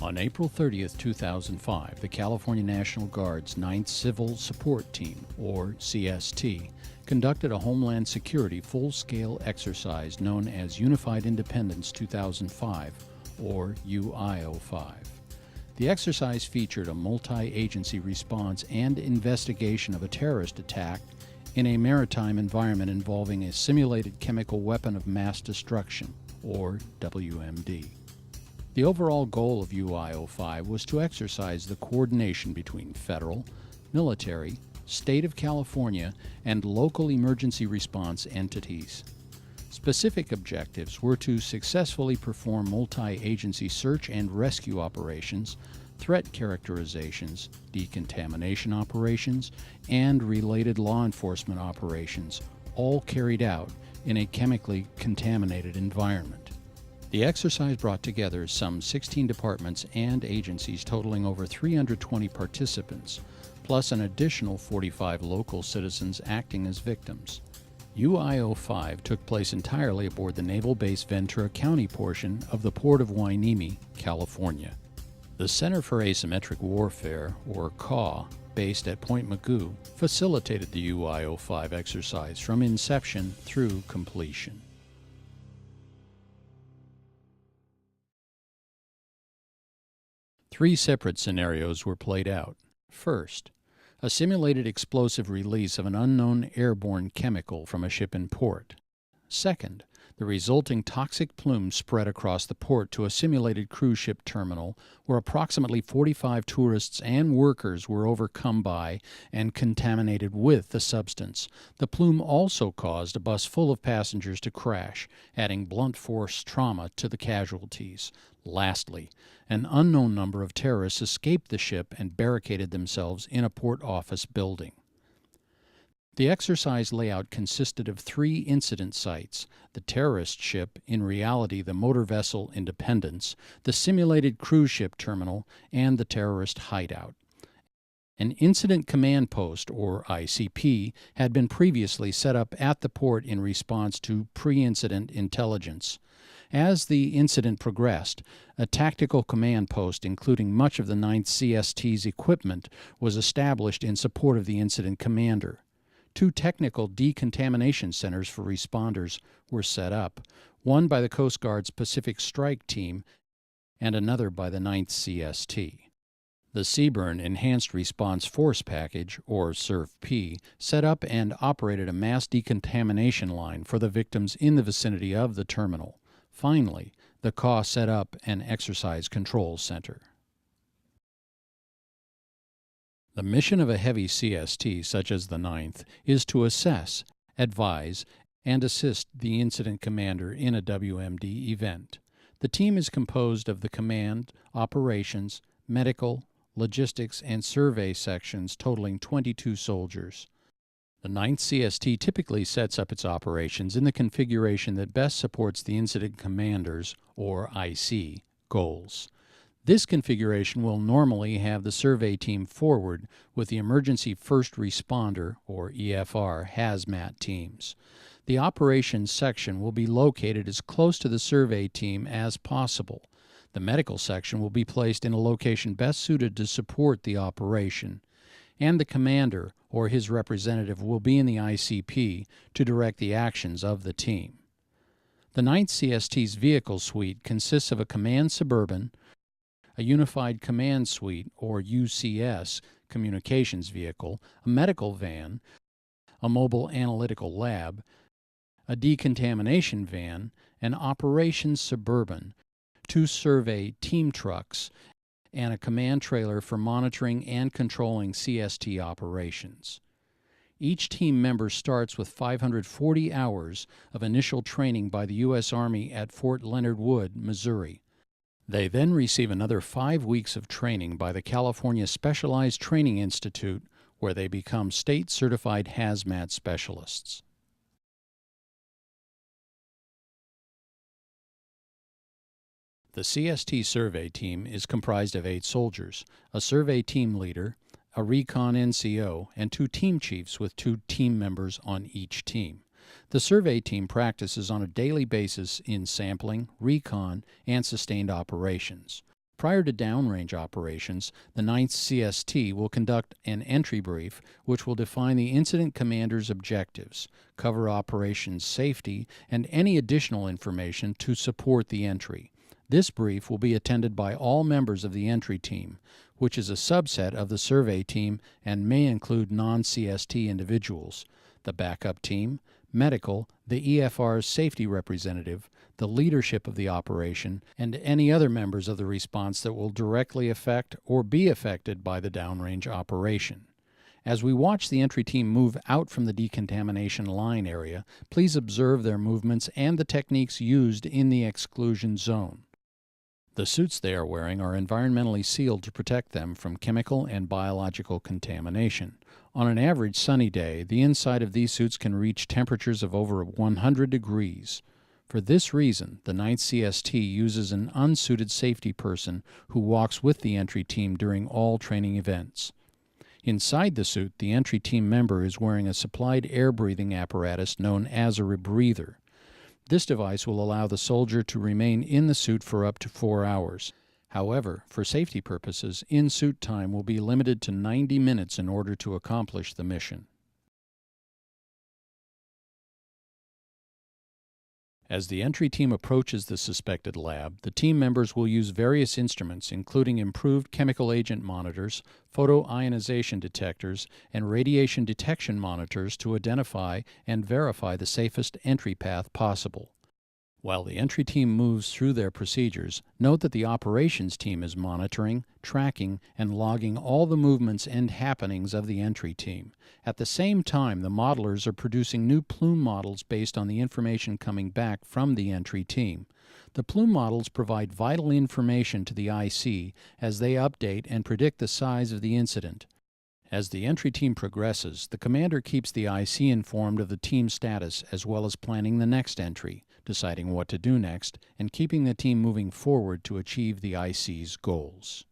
On April 30, 2005, the California National Guard's 9th Civil Support Team, or CST, conducted a Homeland Security full-scale exercise known as Unified Independence 2005, or UI05. The exercise featured a multi-agency response and investigation of a terrorist attack in a maritime environment involving a simulated chemical weapon of mass destruction, or WMD. The overall goal of UI05 was to exercise the coordination between federal, military, state of California, and local emergency response entities. Specific objectives were to successfully perform multi-agency search and rescue operations, threat characterizations, decontamination operations, and related law enforcement operations, all carried out in a chemically contaminated environment. The exercise brought together some 16 departments and agencies totaling over 320 participants, plus an additional 45 local citizens acting as victims. UI05 took place entirely aboard the Naval Base Ventura County portion of the Port of Hueneme, California. The Center for Asymmetric Warfare, or CAW, based at Point Mugu, facilitated the UI05 exercise from inception through completion. Three separate scenarios were played out. First, a simulated explosive release of an unknown airborne chemical from a ship in port. Second, the resulting toxic plume spread across the port to a simulated cruise ship terminal where approximately 45 tourists and workers were overcome by and contaminated with the substance. The plume also caused a bus full of passengers to crash, adding blunt force trauma to the casualties. Lastly, an unknown number of terrorists escaped the ship and barricaded themselves in a port office building. The exercise layout consisted of 3 incident sites: the terrorist ship, in reality the motor vessel Independence, the simulated cruise ship terminal, and the terrorist hideout. An Incident Command Post, or ICP, had been previously set up at the port in response to pre-incident intelligence. As the incident progressed, a tactical command post, including much of the 9th CST's equipment, was established in support of the incident commander. 2 technical decontamination centers for responders were set up, one by the Coast Guard's Pacific Strike Team and another by the 9th CST. The Seaburn Enhanced Response Force Package, or SURF-P, set up and operated a mass decontamination line for the victims in the vicinity of the terminal. Finally, the CAW set up an exercise control center. The mission of a heavy CST, such as the 9th, is to assess, advise, and assist the incident commander in a WMD event. The team is composed of the command, operations, medical, logistics, and survey sections totaling 22 soldiers. The 9th CST typically sets up its operations in the configuration that best supports the incident commander's, or IC, goals. This configuration will normally have the survey team forward with the emergency first responder, or EFR, hazmat teams. The operations section will be located as close to the survey team as possible. The medical section will be placed in a location best suited to support the operation, and the commander or his representative will be in the ICP to direct the actions of the team. The 9th CST's vehicle suite consists of a command Suburban, a Unified Command Suite, or UCS, communications vehicle, a medical van, a mobile analytical lab, a decontamination van, an operations Suburban, 2 survey team trucks, and a command trailer for monitoring and controlling CST operations. Each team member starts with 540 hours of initial training by the U.S. Army at Fort Leonard Wood, Missouri. They then receive another 5 weeks of training by the California Specialized Training Institute, where they become state-certified hazmat specialists. The CST survey team is comprised of 8 soldiers, a survey team leader, a recon NCO, and 2 team chiefs with 2 team members on each team. The survey team practices on a daily basis in sampling, recon, and sustained operations. Prior to downrange operations, the 9th CST will conduct an entry brief which will define the incident commander's objectives, cover operations safety, and any additional information to support the entry. This brief will be attended by all members of the entry team, which is a subset of the survey team and may include non-CST individuals, the backup team, medical, the EFR's safety representative, the leadership of the operation, and any other members of the response that will directly affect or be affected by the downrange operation. As we watch the entry team move out from the decontamination line area, please observe their movements and the techniques used in the exclusion zone. The suits they are wearing are environmentally sealed to protect them from chemical and biological contamination. On an average sunny day, the inside of these suits can reach temperatures of over 100 degrees. For this reason, the 9th CST uses an unsuited safety person who walks with the entry team during all training events. Inside the suit, the entry team member is wearing a supplied air-breathing apparatus known as a rebreather. This device will allow the soldier to remain in the suit for up to 4 hours. However, for safety purposes, in-suit time will be limited to 90 minutes in order to accomplish the mission. As the entry team approaches the suspected lab, the team members will use various instruments, including improved chemical agent monitors, photoionization detectors, and radiation detection monitors to identify and verify the safest entry path possible. While the entry team moves through their procedures, note that the operations team is monitoring, tracking, and logging all the movements and happenings of the entry team. At the same time, the modelers are producing new plume models based on the information coming back from the entry team. The plume models provide vital information to the IC as they update and predict the size of the incident. As the entry team progresses, the commander keeps the IC informed of the team status as well as planning the next entry, deciding what to do next, and keeping the team moving forward to achieve the IC's goals.